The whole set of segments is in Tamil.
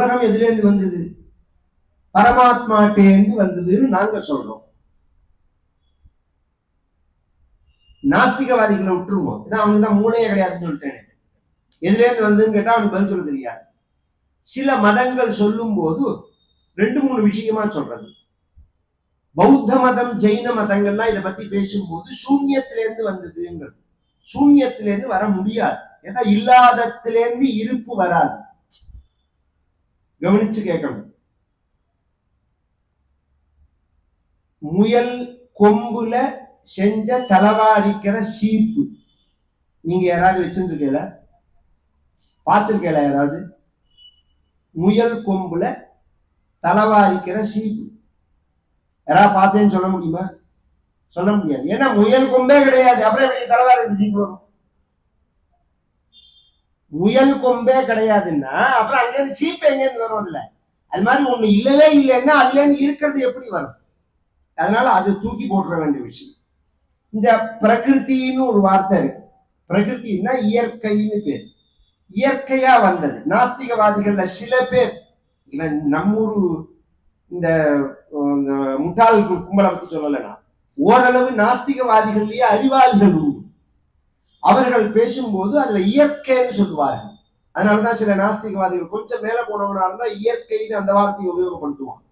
உலகம் எதிலேருந்து வந்தது? பரமாத்மாட்டேந்து வந்ததுன்னு நாங்க சொல்றோம். நாஸ்திகவாதிகளை விட்டுருவோம். இதான் அவனுக்கு தான் மூளையே கிடையாதுன்னு சொல்லிட்டேன். எதிலேருந்து வந்ததுன்னு கேட்டா அவனுக்கு பதில் சொல்ல தெரியாது. சில மதங்கள் சொல்லும் போது 2-3 விஷயமா சொல்றது. பௌத்த மதம், ஜெயின மதங்கள்லாம் இதை பத்தி பேசும்போது சூன்யத்திலேருந்து வந்ததுங்கிறது. சூன்யத்திலேருந்து வர முடியாது. ஏன்னா இல்லாதத்திலேருந்து இருப்பு வராது. கவனிச்சு கேட்கணும். முயல் கொம்புல செஞ்ச தலவாரிக்கிற சீப்பு நீங்க யாராவது வச்சிருக்கீங்களா? பார்த்திருக்கீங்களா யாராவது? முயல் கொம்புல தலவாரிக்கிற சீப்பு யாராவது பார்த்தேன்னு சொல்ல முடியுமா? சொல்ல முடியாது. ஏன்னா முயல் கொம்பே கிடையாது. அப்புறம் எப்படி தலவாரி சீப்பு வரும்? முயல் கொம்பே கிடையாதுன்னா அப்புறம் அங்கேருந்து சீப்பு எங்கேருந்து வரும்? அதுல அது மாதிரி ஒண்ணு இல்லவே இல்லைன்னா அதுல இருந்து இருக்கிறது எப்படி வரும்? அதனால அது தூக்கி போட்டுற வேண்டிய விஷயம். இந்த பிரகிருத்தின்னு ஒரு வார்த்தை இருக்கு. பிரகிருத்தின்னா இயற்கைன்னு பேர். இயற்கையா வந்தது. நாஸ்திகவாதிகள்ல சில பேர், இவன் நம்மூர் இந்த முட்டாள் கும்பலை பத்தி சொல்லலைன்னா, ஓரளவு நாஸ்திகவாதிகள்லயே அறிவாளிகள் உண்டு. அவர்கள் பேசும்போது அதுல இயற்கைன்னு சொல்லுவார்கள். அதனாலதான் சில நாஸ்திகவாதிகள் கொஞ்சம் மேல போனவனா இருந்தா இயற்கைன்னு அந்த வார்த்தையை உபயோகப்படுத்துவான்.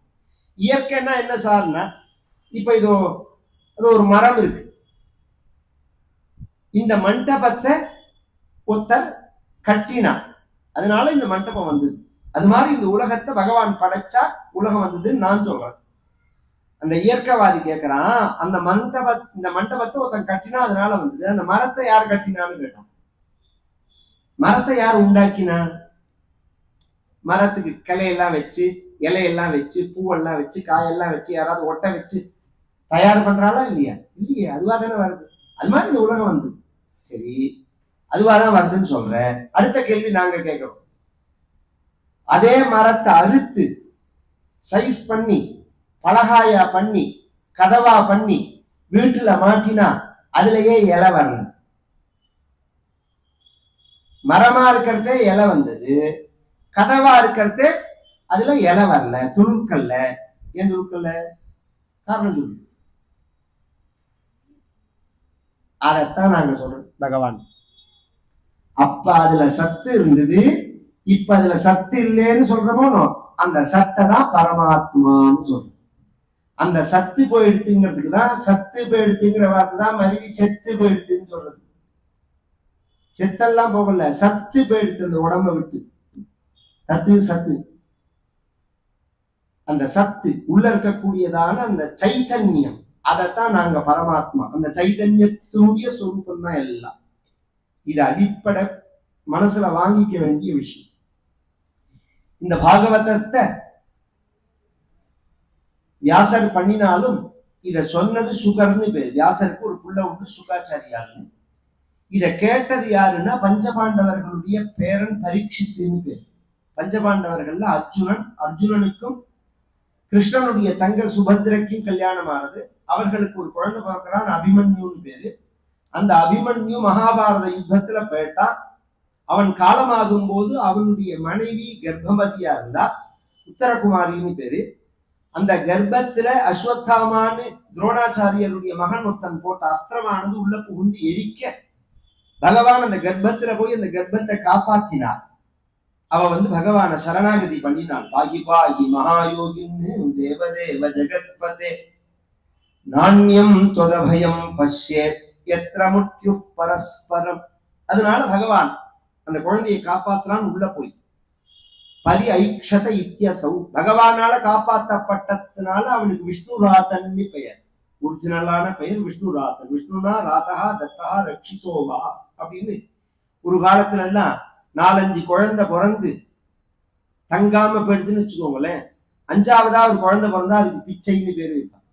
இயற்கைன்னா என்ன சார்னா, இப்ப இது ஒரு மரம் இருக்கு. இந்த மண்டபத்தை ஒருத்தர் கட்டினார், அதனால இந்த மண்டபம் வந்தது. அது மாதிரி இந்த உலகத்தை பகவான் படைச்சா உலகம் வந்ததுன்னு நான் சொல்றேன். அந்த இயற்கைவாதி கேட்கிறான், இந்த மண்டபத்தை ஒருத்தன் கட்டினா அதனால வந்தது. அந்த மரத்தை யார் கட்டினான்னு கேட்டான். மரத்தை யார் உண்டாக்கினா? மரத்துக்கு கிளையெல்லாம் வச்சு, இலையெல்லாம் வச்சு, பூவெல்லாம் வச்சு, காயெல்லாம் வச்சு, யாராவது ஒட்ட வச்சு தயார் பண்றாளா இல்லையா? இல்லையே, அதுவா தானே வருது. அது மாதிரி இந்த உலகம் வந்து சரி, அதுவாதான் வருதுன்னு சொல்ற. அடுத்த கேள்வி நாங்க கேட்கிறோம், அதே மரத்தை அறுத்து சைஸ் பண்ணி பலகாயா பண்ணி கதவா பண்ணி வீட்டுல மாட்டினா அதுலயே இலை வரணும். மரமா இருக்கிறதே இலை வந்தது, கதவா இருக்கிறதே அதுல இலை வரல, துணுக்கல்ல. ஏன் துணுக்கல்ல? காரணம் சொல்லு. அதைத்தான் நாங்க சொல்றோம் பகவான். அப்ப அதுல சத்து இருந்தது, இப்ப அதுல சத்து இல்லைன்னு சொல்றோமோ, அந்த சத்தை தான் பரமாத்மான்னு சொல்றோம். அந்த சத்து போயிடுத்துங்கிறதுக்கு தான், சத்து போயிடுத்துங்கிற வார்த்தை தான் மருவி செத்து போயிடுத்துன்னு சொல்றது. செத்தெல்லாம் போகல, சத்து போயிடுத்து அந்த உடம்ப விட்டு. சத்து சத்து, அந்த சத்து உள்ள இருக்கக்கூடியதான அந்த சைத்தன்யம், அதைத்தான் நாங்க பரமாத்மா. அந்த சைதன்யத்தினுடைய சொரூபம் தான் எல்லாம். இது அடிப்படை மனசுல வாங்கிக்க வேண்டிய விஷயம். இந்த பாகவதத்தை வியாசர் பண்ணினாலும் இத சொன்னது சுகர்னு பேரு. வியாசருக்கு ஒரு புள்ள உண்டு, சுகாச்சாரியான்னு. இத கேட்டது யாருன்னா பஞ்சபாண்டவர்களுடைய பேரன் பரீட்சித்துன்னு பேரு. பஞ்சபாண்டவர்கள்ல அர்ஜுனனுக்கும் கிருஷ்ணனுடைய தங்க சுபத்திரைக்கும் கல்யாணம் ஆனது. அவர்களுக்கு ஒரு குழந்தை பிறக்கிறான், அபிமன்யுன்னு பேரு. அந்த அபிமன்யு மகாபாரத யுத்தத்துல போயிட்டான். அவன் காலமாகும் போது அவனுடைய மனைவி கர்ப்பவதியா இருந்தா, உத்தரகுமாரின்னு பேரு. அந்த கர்ப்பத்துல அஸ்வத்தாமான்னு துரோணாச்சாரியருடைய மகன் ஒருத்தன் போட்ட அஸ்திரமானது உள்ள புகுந்து எரிக்க, பகவான் அந்த கர்ப்பத்துல போய் அந்த கர்ப்பத்தை காப்பாத்தினார். அவ பகவான சரணாகதி பண்ணினாள். பாகி பாகி மகாயோகின்னு தேவதேவ ஜெகத்பதே நாண்யம் தொதபயம் பஷ்யே எத்ர முத்யு பரஸ்பரம். அதனால பகவான் அந்த குழந்தையை காப்பாத்துறான். உள்ள போய் பரி ஐக்ஷத இத்தியசௌ, பகவானால காப்பாற்றப்பட்டதுனால அவனுக்கு விஷ்ணுராதன்னு பெயர். ஒரிஜினலான பெயர் விஷ்ணுராதன். விஷ்ணுனா ராதா தத்தா ரட்சிதோவா அப்படின்னு. ஒரு காலத்துல எல்லாம் 4-5 குழந்தை பிறந்து தங்காம போயிடுதுன்னு வச்சுக்கோங்களேன், 5ஆவதா ஒரு குழந்தை பிறந்தா அதுக்கு பிச்சைன்னு பேரு வைப்பாங்க.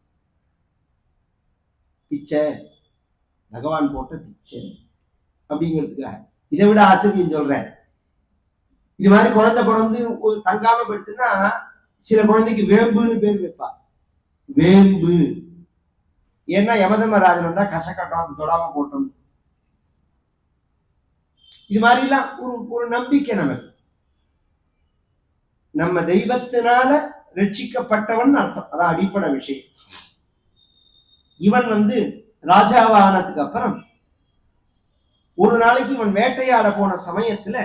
பிச்சை, பகவான் போட்ட பிச்சை அப்படிங்கிறதுக்காக. இதை விட ஆச்சரியம் சொல்றேன், இது மாதிரி குழந்தை பிறந்து தங்காம போயிடுச்சுன்னா சில குழந்தைக்கு வேம்புன்னு பேர் வைப்பா. வேம்பு, ஏன்னா யமதர்மராஜன் வந்தா கசக்கட்டும், அது தொடாம போட்டோம். இது மாதிரிலாம் ஒரு நம்பிக்கை நமக்கு. நம்ம தெய்வத்தினால ரட்சிக்கப்பட்டவன் அர்த்தம். அதான் அடிப்படை விஷயம். இவன் ராஜாவானதுக்கு அப்புறம் ஒரு நாளைக்கு இவன் வேட்டையாட போன சமயத்துல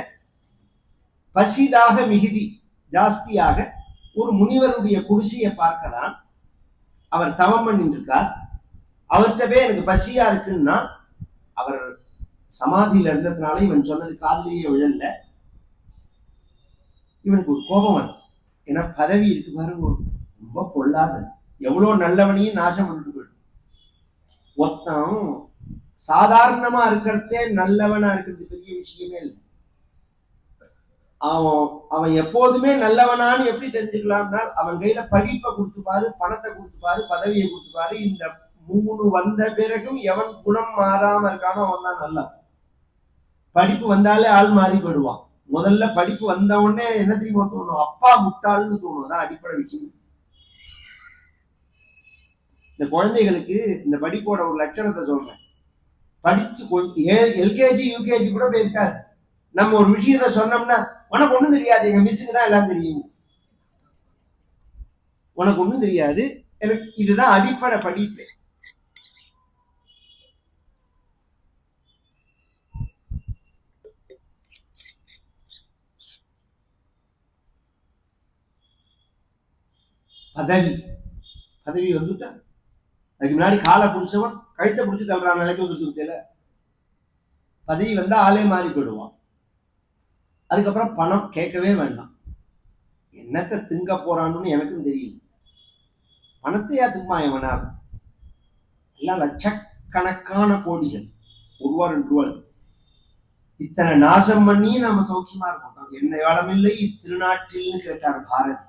பசிதாக மிகுதி ஜாஸ்தியாக ஒரு முனிவருடைய குடிசையை பார்க்கிறான். அவர் தவம் பண்ணிட்டு இருக்கார். அவர்கிட்ட போய் எனக்கு பசியா இருக்குன்னா, அவர் சமாதியில இருந்ததுனால இவன் சொன்னது காதலியே விழல. இவனுக்கு ஒரு கோபம் வரும். ஏன்னா பதவி இருக்கு பாருங்க, ரொம்ப பொல்லாத, எவ்வளவு நல்லவனையும் நாசம் பண்ணிட்டு போயிடும். ஒத்தம் சாதாரணமா இருக்கிறதே நல்லவனா இருக்கிறது பெரிய விஷயமே இல்லை. அவன் எப்போதுமே நல்லவனான்னு எப்படி தெரிஞ்சுக்கலாம்னா, அவன் கையில படிப்பை கொடுத்துப்பாரு, பணத்தை கொடுத்துப்பாரு, பதவியை கொடுத்துப்பாரு. இந்த 3 வந்த பிறகும் எவன் குணம் மாறாம இருக்கானோ அவன் தான் நல்லவன். படிப்பு வந்தாலே ஆள் மாறி போயிடுவான். முதல்ல படிப்பு வந்த உடனே என்ன தெரியுமா தோணும்? அப்பா முட்டாள்னு தோணும். தான் அடிப்படை விஷயம். இந்த குழந்தைகளுக்கு இந்த படிப்போட ஒரு லட்சணத்தை சொல்றேன். படிச்சு எல்கேஜி யூகேஜி கூட போயிருக்காரு. நம்ம ஒரு விஷயத்த சொன்னோம்னா, உனக்கு ஒண்ணும் தெரியாது, எங்க மிஸ்ஸுக்கு தான் எல்லாம் தெரியும், உனக்கு ஒண்ணும் தெரியாது, எனக்கு இதுதான் அடிப்படை படிப்பு. பதவி வந்துட்டா அதுக்கு முன்னாடி காலை பிடிச்சவன் கழுத்தை பிடிச்சி தள்ளுறான் நிலைக்கு வந்துட்டு. பதவி வந்தா ஆளே மாறி போயிடுவான். அதுக்கப்புறம் பணம் கேட்கவே வேண்டாம். என்னத்தை திங்க போறான்னு எனக்கும் தெரியும். பணத்தையா திம்மா எவனா? எல்லாம் லட்சக்கணக்கான கோடிகள், 1 ரூபா 2 ரூபாய். இத்தனை நாசம் பண்ணி நாம சௌக்கியமா இருக்கோம். என்ன வளமில்லை இத்திருநாட்டில்னு கேட்டார் பாரதி.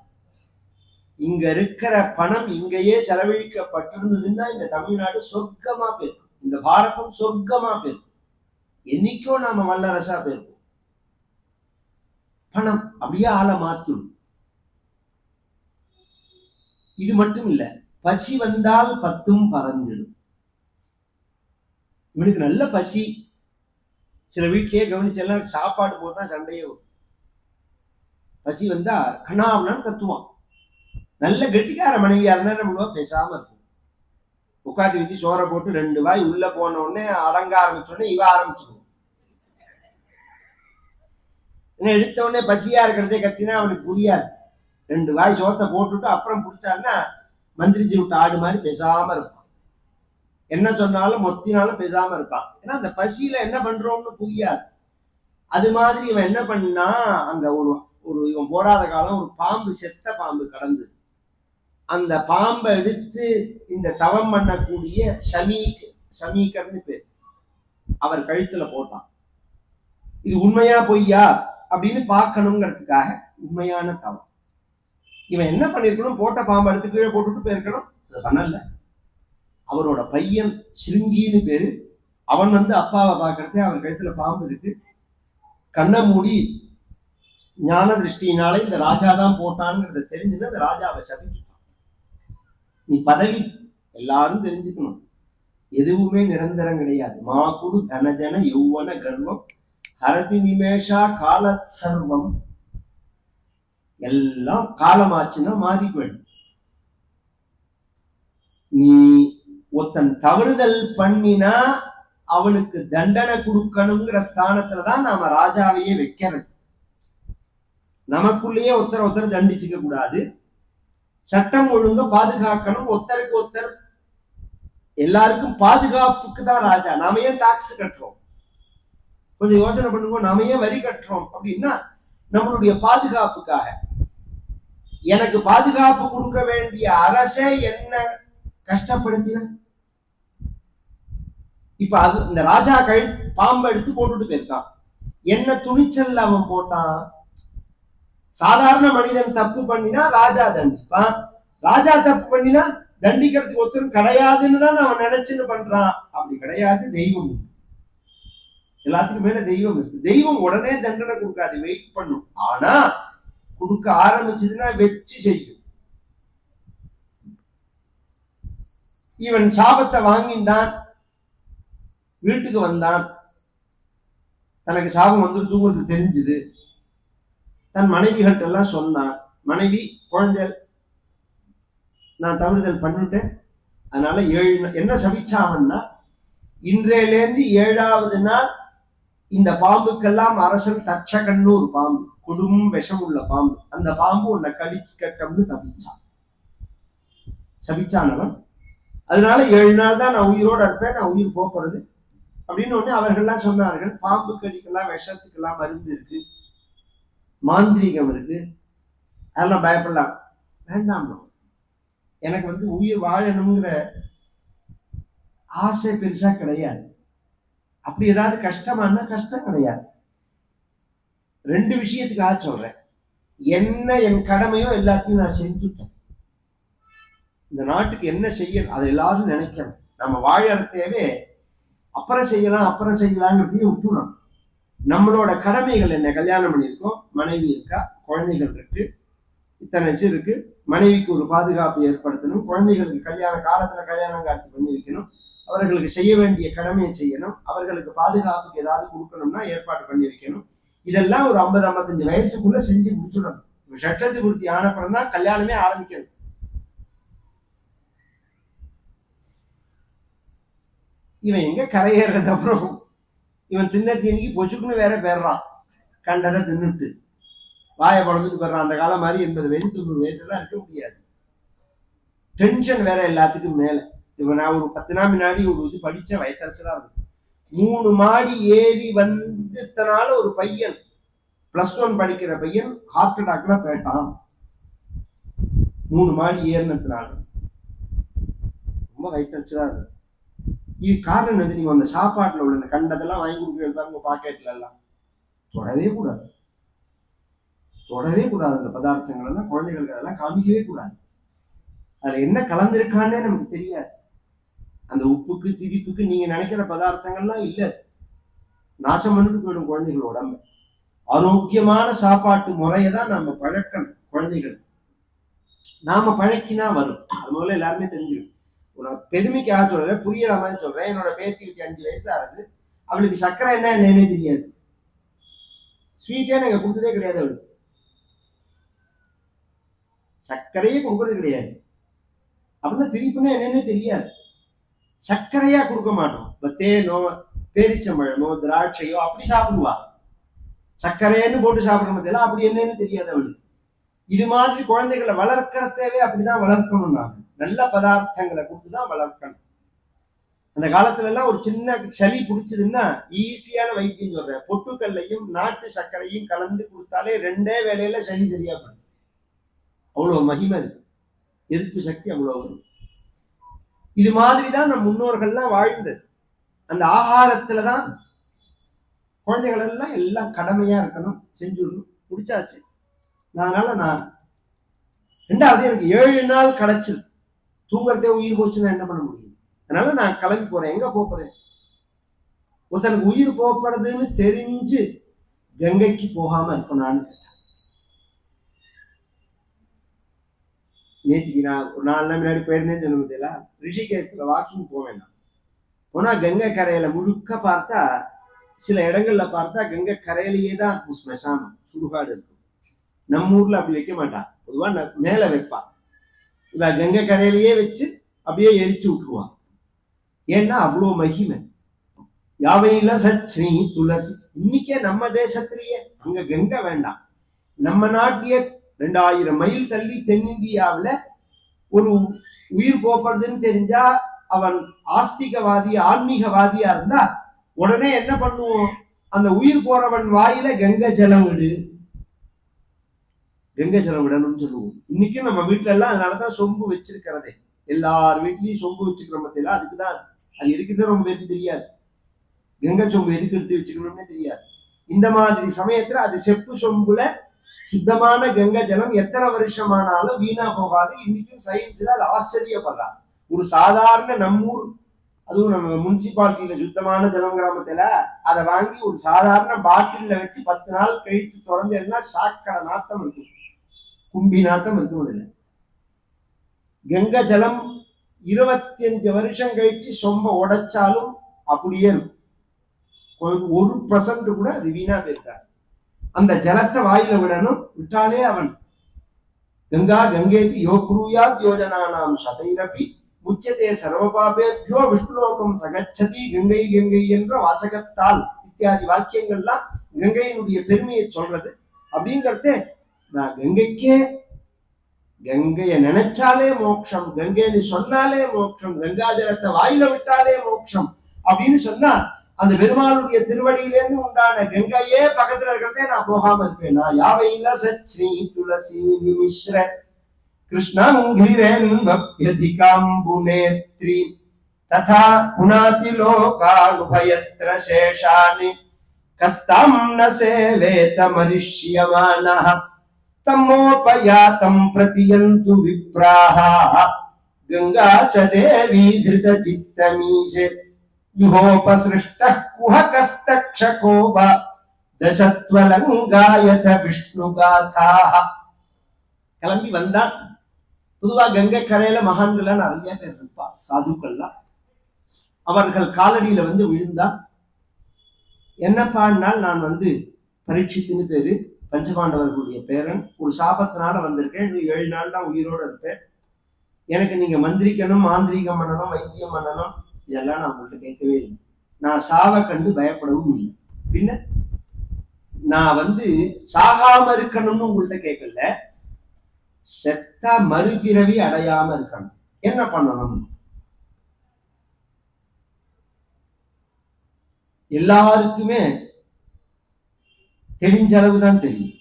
இங்க இருக்கிற பணம் இங்கேயே செலவழிக்கப்பட்டிருந்ததுன்னா இந்த தமிழ்நாடு சொர்க்கமா போயிருக்கும். இந்த பாரதம் சொர்க்கமா போயிருக்கும். என்னைக்கோ நாம வல்லரசா போயிருக்கோம். பணம் அப்படியே ஆளை மாத்தும். இது மட்டும் இல்ல, பசி வந்தால் 10ம் பறந்துடும். இவனுக்கு நல்ல பசி. சில வீட்லயே கவனிச்செல்லாம் சாப்பாடு போதுதான் சண்டையே வரும். பசி வந்தா கண்ணாவனான்னு கத்துவான். நல்ல கெட்டிக்கார மனைவியா இருந்தா நம்மளுவா பேசாம இருக்கும். உட்காந்து வச்சு சோறை போட்டு 2 வாய் உள்ள போன உடனே அடங்க ஆரம்பிச்சோடனே இவ ஆரம்பிச்சிடும். எடுத்த உடனே பசியா இருக்கிறதே கத்தினா அவனுக்கு புரியாது. 2 வாய் சோத்தை போட்டுட்டு அப்புறம் பிடிச்சான்னா மந்திரிச்சு விட்ட ஆடு மாதிரி பேசாம இருப்பான். என்ன சொன்னாலும் மொத்தினாலும் பேசாம இருப்பான். ஏன்னா அந்த பசியில என்ன பண்றோம்னு புரியாது. அது மாதிரி இவன் என்ன பண்ணா, அங்க ஒரு இவன் போராத காலம் ஒரு பாம்பு, செத்த பாம்பு கடந்து, அந்த பாம்பை எடுத்து இந்த தவம் பண்ணக்கூடிய சமீகர்னு பேர், அவர் கழுத்துல போட்டான். இது உண்மையா பொய்யா அப்படின்னு பார்க்கணுங்கிறதுக்காக உண்மையான தவம். இவன் என்ன பண்ணிருக்கணும்? போட்ட பாம்பை எடுத்து கீழே போட்டுட்டு போயிருக்கணும். அது பண்ணல. அவரோட பையன் சிருங்கின்னு பேரு. அவன் அப்பாவை பார்க்கறதே அவர் கழுத்துல பாம்பு இருக்கு, கண்ணை மூடி ஞான திருஷ்டியினால இந்த ராஜா தான் போட்டான்ங்கிறத தெரிஞ்சுன்னு அந்த ராஜாவை சபிச்சுட்டான். நீ பதவி எல்லாரும் தெரிஞ்சுக்கணும், எதுவுமே நிரந்தரம் கிடையாது. மாகுரு தனஜன யௌவன கர்வம் ஹரதி நிமேஷா கால சர்வம். எல்லாம் காலமாச்சுன்னா மாறி போயிடும். நீ ஒருத்தன் தவறுதல் பண்ணினா அவனுக்கு தண்டனை கொடுக்கணுங்கிற ஸ்தானத்துலதான் நாம ராஜாவையே வைக்கிறது. நமக்குள்ளேயே ஒருத்தர் தண்டிச்சுக்க கூடாது. சட்டம் ஒழுங்க பாதுகாக்கணும். ஒருத்தருக்கு ஒருத்தர் எல்லாருக்கும் பாதுகாப்புக்கு தான் ராஜா. நாம ஏன் டாக்ஸ் கட்டுறோம்? கொஞ்சம் யோசனை பண்ணுங்க. நாம ஏன் வரி கட்டுறோம் அப்படின்னா நம்மளுடைய பாதுகாப்புக்காக. எனக்கு பாதுகாப்பு கொடுக்க வேண்டிய அரசே என்ன கஷ்டப்படுத்தின. இப்ப அது இந்த ராஜா பாம்பை எடுத்து போட்டுட்டு போயிருக்கான். என்ன துணிச்சல் அவன் போட்டான்? சாதாரண மனிதன் தப்பு பண்ணினா ராஜா தண்டிப்பான். ராஜா தப்பு பண்ணினா தண்டிக்கிறதுக்கு ஒருத்தரும் கிடையாதுன்னு தான் அவன் நினைச்சுன்னு பண்றான். அப்படி கிடையாது. தெய்வம் எல்லாத்துக்கும் மேல தெய்வம் இருக்கு. தெய்வம் உடனே தண்டனை கொடுக்காது, வெயிட் பண்ணும். ஆனா கொடுக்க ஆரம்பிச்சதுன்னா வச்சு செய்யும். இவன் சாபத்தை வாங்கினான், வீட்டுக்கு வந்தான். தனக்கு சாபம் வந்துருதுங்கிறது தெரிஞ்சுது. தன் மனைவிகள்கிட்ட எல்லாம் சொன்னான். மனைவி குழந்தைகள் நான் தவறுதல் பண்ணிட்டேன், அதனால 7 என்ன சபிச்சாவன்னா, இன்றையிலேருந்து 7வது நாள் இந்த பாம்புக்கெல்லாம் அரசன் தட்சகன்னு ஒரு பாம்பு, கொடும் விஷம் உள்ள பாம்பு, அந்த பாம்பு உன்னை கடிச்சு கட்டம்னு தப்பிச்சான், சபிச்சானவன். அதனால 7 நாள் தான் நான் உயிரோட இருப்பேன், நான் உயிர் போறது அப்படின்னு உடனே அவர்கள்லாம் சொன்னார்கள், பாம்பு கடிக்கெல்லாம் விஷத்துக்கெல்லாம் மருந்து இருக்கு, மாந்திரீகம் இருக்கு, அதெல்லாம் பயப்படலாம் வேண்டாம். எனக்கு உயிர் வாழணுங்கிற ஆசை பெருசா கிடையாது. அப்படி ஏதாவது கஷ்டமானா கஷ்டம் கிடையாது. 2 விஷயத்துக்காக சொல்றேன். என்ன என் கடமையோ எல்லாத்தையும் நான் செஞ்சுட்டேன். இந்த நாட்டுக்கு என்ன செய்யணும் அதை எல்லாரும் நினைக்கணும். நம்ம வாழறதேவே அப்புறம் செய்யலாங்கிறதையும் விட்டுறோம். நம்மளோட கடமைகள் என்ன? கல்யாணம் பண்ணியிருக்கோம், மனைவி இருக்கா, குழந்தைகள் இருக்கு, இத்தனை இருக்கு, மனைவிக்கு ஒரு பாதுகாப்பு ஏற்படுத்தணும், குழந்தைகளுக்கு கல்யாண காலத்துல கல்யாணம் காட்சி பண்ணி வைக்கணும், அவர்களுக்கு செய்ய வேண்டிய கடமையை செய்யணும், அவர்களுக்கு பாதுகாப்புக்கு ஏதாவது கொடுக்கணும்னா ஏற்பாடு பண்ணி வைக்கணும். இதெல்லாம் ஒரு 50-55 வயசுக்குள்ள செஞ்சு முடிச்சுடணும். சட்டத்து பூர்த்தி ஆனப்புறம் தான் கல்யாணமே ஆரம்பிக்கிறது. இவன் எங்க கரையேறது? அப்புறம் இவன் தின்ன தீனிக்கு பொச்சுக்குன்னு வேற பேர்றான், கண்டதை தின்னுட்டு வாயை பழந்துட்டு போயிடறான். அந்த காலம் மாதிரி 80 வயசு 90 வயசுலாம் இருக்க முடியாது. டென்ஷன் வேற எல்லாத்துக்கும் மேல. இப்ப நான் ஒரு 10 நாள் முன்னாடி ஒரு இது படிச்ச வயத்தரச்சலா இருக்கு. 3 மாடி ஏறி வந்ததுனால ஒரு பையன் +1 படிக்கிற பையன் ஹார்ட் அட்டாக்ல போயிட்டான். 3 மாடி ஏறினதுனால ரொம்ப வயத்தரச்சலா இருக்கு. இது காரணம் நீங்க அந்த சாப்பாட்டுல உள்ள இந்த கண்டதெல்லாம் வாங்கி கொடுக்குறாங்க பாக்கெட்ல எல்லாம் தொடவே கூடாது. அந்த பதார்த்தங்கள் எல்லாம் குழந்தைகளுக்கு அதெல்லாம் காமிக்கவே கூடாது. அதுல என்ன கலந்திருக்கான்னே நமக்கு தெரியாது. அந்த உப்புக்கு திதிப்புக்கு நீங்க நினைக்கிற பதார்த்தங்கள்லாம் இல்ல, நாசம் பண்ணிட்டு போயிடும் குழந்தைகள் உடம்பு. ஆரோக்கியமான சாப்பாட்டு முறையை தான் நம்ம பழக்கணும். குழந்தைகள் நாம பழக்கினா வரும். அது முதல்ல எல்லாருமே தெரிஞ்சிடும். நான் பெருமைக்காக சொல்றேன், புரியற மாதிரி சொல்றேன். என்னோட பேத்திக்கு 5 வயசு ஆகுது, அவளுக்கு சர்க்கரை என்னன்னே தெரியாது. ஸ்வீட்டே நாங்க கொடுத்ததே கிடையாது. அவளுக்கு சர்க்கரையே கொடுக்கறது கிடையாது. அப்படின்னா திரிப்புன்னா என்னன்னே தெரியாது. சர்க்கரையா கொடுக்க மாட்டோம். இப்ப தேனோ பேரிச்சம்பழமோ திராட்சையோ அப்படி சாப்பிடுவா. சர்க்கரைன்னு போட்டு சாப்பிடுறோம், அப்படி என்னன்னு தெரியாது அவளுக்கு. இது மாதிரி குழந்தைகளை வளர்க்கறதேவே அப்படிதான் வளர்க்கணும். நாம நல்ல பதார்த்தங்களை கொடுத்துதான் வளர்க்கணும். அந்த காலத்துல எல்லாம் ஒரு சின்ன சளி பிடிச்சதுன்னா ஈஸியான வைத்தியம் சொல்றேன், பொட்டுக்கல்லையும் நாட்டு சர்க்கரையும் கலந்து கொடுத்தாலே 2 வேளையில சளி சரியா பண்ணும். அவ்வளவு மகிமை இருக்கு, எதிர்ப்பு சக்தி அவ்வளவு வரும். இது மாதிரிதான் நம் முன்னோர்கள்லாம் வாழ்ந்தது. அந்த ஆகாரத்துலதான் குழந்தைகள் எல்லாம் கடமையா இருக்கணும், செஞ்சுடணும், முடிச்சாச்சு. அதனால நான் 2வது எனக்கு 7 நாள் கிடைச்சது. தூங்குறதே உயிர் போச்சுன்னா என்ன பண்ண முடியும்? அதனால நான் கிளம்பி போறேன். எங்க போறேன்? ஒருத்தனுக்கு உயிர் போறதுன்னு தெரிஞ்சு கங்கைக்கு போகாம இருப்பேன். நேற்றுக்கு நான் ஒரு 4 நாள் முன்னாடி போயிருந்தேன்னு சொல்லுவதில்ல, ரிஷிகேஷ்ல வாக்கிங் போவேன். போனா கங்கை கரையில முழுக்க பார்த்தா, சில இடங்கள்ல பார்த்தா கங்கை கரையிலேயே தான் ஸ்மசானம் சுடுகாடு இருக்கும். நம்ம ஊர்ல அப்படி வைக்க மாட்டா, பொதுவா மேல வைப்பா. இவ கங்கை கரையிலேயே வச்சு அப்படியே எரிச்சு விட்டுருவா. ஏன்னா அவ்வளோ மகிமை. யாவையில சச்னி துளசி. இன்னைக்கே நம்ம தேசத்திலேயே அங்க கங்கை வேண்டாம், நம்ம நாட்டிலேயே 2000 மைல் தள்ளி தென்னிந்தியாவில் ஒரு உயிர் போறதுன்னு தெரிஞ்சா அவன் ஆஸ்திகவாதி ஆன்மீகவாதியா இருந்தா உடனே என்ன பண்ணுவோம்? அந்த உயிர் போறவன் வாயில கங்கை ஜலம் விடு, கங்கை ஜலம் விடணும்னு சொல்லுவோம். இன்னைக்கும் நம்ம வீட்டுல எல்லாம் அதனாலதான் சொம்பு வச்சிருக்கிறதே. எல்லார் வீட்லயும் சொம்பு வச்சுக்கிற மத்தியில அதுக்குதான். அது எதுக்குன்னு ரொம்ப பேருக்கு தெரியாது. கங்கை சொம்பு எதுக்கு எடுத்து வச்சுக்கணும்னே தெரியாது. இந்த மாதிரி சமயத்துல அது செப்பு சொம்புல சுத்தமான கங்கை ஜலம் எத்தனை வருஷமானாலும் வீணா போகாது. இன்னைக்கும் சயின்ஸ்ல அது ஆச்சரியப்படுறாங்க. ஒரு சாதாரண நம்மூர், அதுவும் நம்ம முனிசிபாலிட்டியில சுத்தமான ஜலம் கிராமத்துல அதை வாங்கி ஒரு சாதாரண பாட்டில்ல வச்சு 10 நாள் கழிச்சு திறந்தேன்னா சாக்கடை நாத்தம் இருக்கும், கும்பி நாத்தம் இருக்கும். அதுல கங்கை ஜலம் 25 வருஷம் கழிச்சு சொம்ப உடைச்சாலும் அப்படியே இருக்கும். 1% கூட அது வீணா போயிருக்காரு. அந்த ஜலத்தை வாயில விடணும், விட்டாலே அவன் கங்கா கங்கேதி யோ ப்ரூயாத் யோஜனானாம் சதைரபி முச்சதே சர்வபாபேபியோ விஷ்ணுலோகம் சகச்சதி கங்கை கங்கை என்ற வாசகத்தால் இத்தியாதி வாக்கியங்கள்லாம் கங்கையினுடைய பெருமையை சொல்றது. அப்படிங்கிறத நான் கங்கைக்கே, கங்கைய நினைச்சாலே மோட்சம், கங்கைன்னு சொன்னாலே மோட்சம், கங்காஜலத்தை வாயில விட்டாலே மோட்சம் அப்படின்னு சொன்னா அந்த பெருமாளுடைய திருவடியிலேருந்து உண்டான கங்கையே பக்கத்துல இருக்கிறதே நான் போகாம இருப்பேன். நான் யாவையில சச்சி துளசி மிஸ்ர கிருஷ்ணம் கிரேன்வப்யதிகாம்புநேத்ரி ததா புனாதி லோகானுபயத்ர சேஷானி கஸ்தாம் ந சேவேத மரிஷ்யமானஹ தம்மோபயாதம் பிரதியந்து விப்ராஹா கங்கா ச தேவி திருத சித்தமீஷே யுகோபசிருஷ்டः குஹகஸ்தக்ஷகோ வா தசத்வலங்காயத விஷ்ணுகாதாஹ. கிளம்பி வந்தான். பொதுவா கங்கை கரையில மகான்கள் நிறைய பேர் இருப்பா, சாதுக்கள்லாம். அவர்கள் காலடியில வந்து விழுந்தா, என்னப்பான்னால் நான் வந்து பரீட்சித்துன்னு பேரு, பஞ்சபாண்டவர்களுடைய பேரன், ஒரு சாபத்தினால வந்திருக்கேன், 7 நாள் தான் உயிரோடு இருப்பேன், எனக்கு நீங்க மந்திரிக்கணும், மாந்திரீகம் பண்ணணும், வைத்தியம் பண்ணணும், இதெல்லாம் நான் உங்கள்கிட்ட கேட்கவே இல்லை. நான் சாவ கண்டு பயப்படவும் இல்லை. பின்ன நான் வந்து சாகாம இருக்கணும்னு உங்கள்கிட்ட கேட்கல, செத்த மறுபிறவி அடையாம இருக்கணும். என்ன பண்ணணும்? எல்லாருக்குமே தெரிஞ்ச அளவுதான் தெரியும்,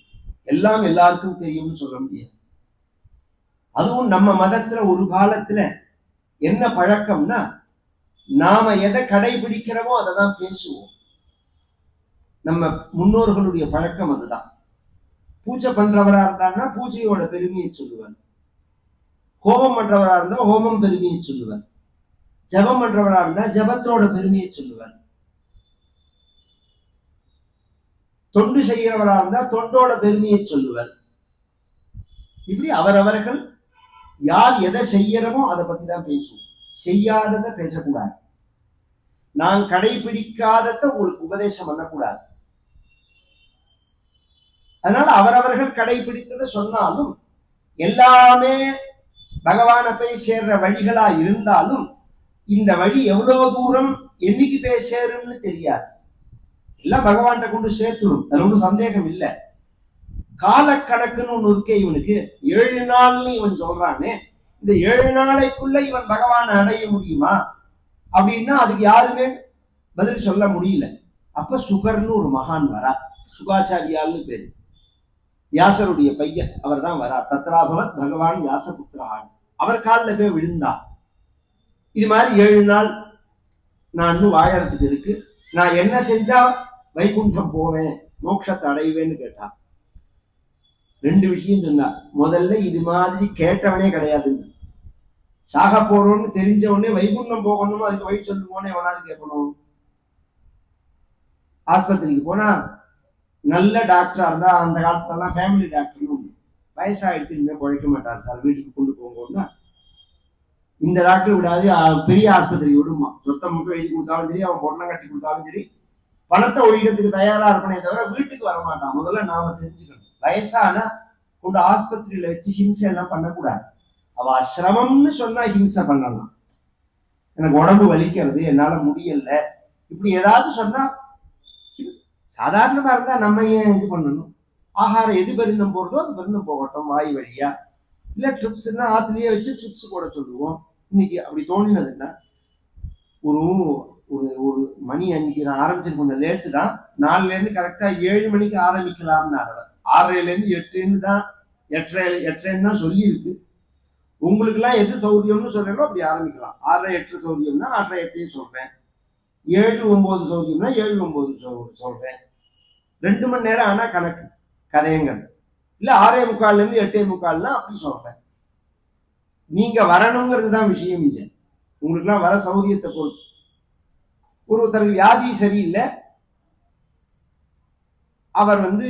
எல்லாம் எல்லாருக்கும் தெரியும்னு சொல்ல முடியாது. அதுவும் நம்ம மதத்துல ஒரு காலத்துல என்ன பழக்கம்னா, நாம எதை கடைபிடிக்கிறோமோ அதை தான் பேசுவோம். நம்ம முன்னோர்களுடைய பழக்கம் அதுதான். பூஜை பண்றவரா இருந்தாங்கன்னா பூஜையோட பெருமையை சொல்லுவார், ஹோமம் பண்றவரா இருந்தா ஹோமம் பெருமையை சொல்லுவார், ஜபம் பண்றவரா இருந்தா ஜபத்தோட பெருமையை சொல்லுவார், தொண்டு செய்கிறவரா இருந்தா தொண்டோட பெருமையை சொல்லுவார். இப்படி அவரவர்கள் யார் எதை செய்யறமோ அதை பத்தி தான் பேசுவோம், செய்யாததை பேசக்கூடாது, நான் கடைபிடிக்காததை உங்களுக்கு உபதேசம் பண்ணக்கூடாது. அதனால அவரவர்கள் கடைபிடித்ததை சொன்னாலும் எல்லாமே பகவானை போய் சேர்ற வழிகளா இருந்தாலும் இந்த வழி எவ்வளவு தூரம் என்னைக்கு போய் சேரும்னு தெரியாது. எல்லாம் பகவான்கிட்ட கொண்டு சேர்த்துடும், அது ஒன்றும் சந்தேகம் இல்லை. காலக்கணக்குன்னு ஒண்ணு இருக்கே இவனுக்கு, 7 நாள்னு இவன் சொல்றானே, இந்த 7 நாளைக்குள்ள இவன் பகவானை அடைய முடியுமா அப்படின்னா அதுக்கு யாருமே பதில் சொல்ல முடியல. அப்ப சுகர்னு ஒரு மகான் வரா, சுகாச்சாரியால்னு பேரு, வியாசருடைய பையன், அவர் தான் வரா. தத்ராபவத் பகவான் வியாசபுத்திரான். அவர் காலில் போய் விழுந்தா, இது மாதிரி 7 நாள் நான் இன்னும் வாழறதுக்கு இருக்கு, நான் என்ன செஞ்சா வைகுண்டம் போவேன், மோட்சத்தை அடைவேன்னு கேட்டா. 2 விஷயம் சொன்னா. முதல்ல இது மாதிரி கேட்டவனே கிடையாது, சாக போறோம்னு தெரிஞ்ச உடனே வைகுண்டம் போகணும் அதுக்கு வழி சொல்லுவோன்னு எவனாவது கேட்கணும்? ஆஸ்பத்திரிக்கு போனா நல்ல டாக்டரா இருந்தா, அந்த காலத்துலலாம் ஃபேமிலி டாக்டர்னு வயசாகிடுத்து இனிமேல் பழைக்க மாட்டார் சார், வீட்டுக்கு கொண்டு போங்கன்னா இந்த டாக்டர் விடாது, பெரிய ஆஸ்பத்திரிக்கு விடுமா, சொத்தை மட்டும் எழுதி கொடுத்தாலும் சரி, அவன் பொண்ணை கட்டி கொடுத்தாலும் சரி, பணத்தை ஒழிக்கிறதுக்கு தயாரா இருப்பனே தவிர வீட்டுக்கு வரமாட்டான். முதல்ல நாம தெரிஞ்சுக்கணும், வயசானா கொண்டு ஆஸ்பத்திரியில வச்சு ஹிம்சை எல்லாம் பண்ணக்கூடாது. அவ சிரமம்னு சொன்னா ஹிம்சை பண்ணலாம், எனக்கு உடம்பு வலிக்கிறது, என்னால முடியல, இப்படி ஏதாவது சொன்னா சாதாரணமா இருந்தா நம்ம ஏன் இது பண்ணணும்? ஆகாரம் எது பெருந்தம் போறதோ அது பெருந்தம் போகட்டும், வாய் வழியா. இல்ல ட்ரிப்ஸ்னா ஆத்துலயே வச்சு ட்ரிப்ஸ் போட சொல்லுவோம். இன்னைக்கு அப்படி தோணினதுன்னா ஒரு ஒரு ஒரு மணி அன்னைக்கு நான் ஆரம்பிச்சிருக்கேன், கொஞ்சம் லேட்டு தான், 4ல இருந்து கரெக்டா 7 மணிக்கு ஆரம்பிக்கலாம்னு 6:30ல இருந்து 8ன்னு தான், 8:30 தான் சொல்லி இருக்கு. உங்களுக்கு எல்லாம் எது சௌரியம்னு சொல்றேனோ அப்படி ஆரம்பிக்கலாம். 6:30 8 சௌரியம்னா 6:30 8 சொல்றேன், 7 9 சௌரியம்னா 7 9 சொல்றேன். 2 மணி நேரம் ஆனா கணக்கு கதையங்கள். இல்ல 6:45ல இருந்து 8:45னா அப்படி சொல்றேன். நீங்க வரணுங்கிறது தான் விஷயம். இங்க உங்களுக்கு எல்லாம் வர சௌரியத்தை பொறுத்து. ஒருத்தருக்கு வியாதி சரியில்லை, அவர் வந்து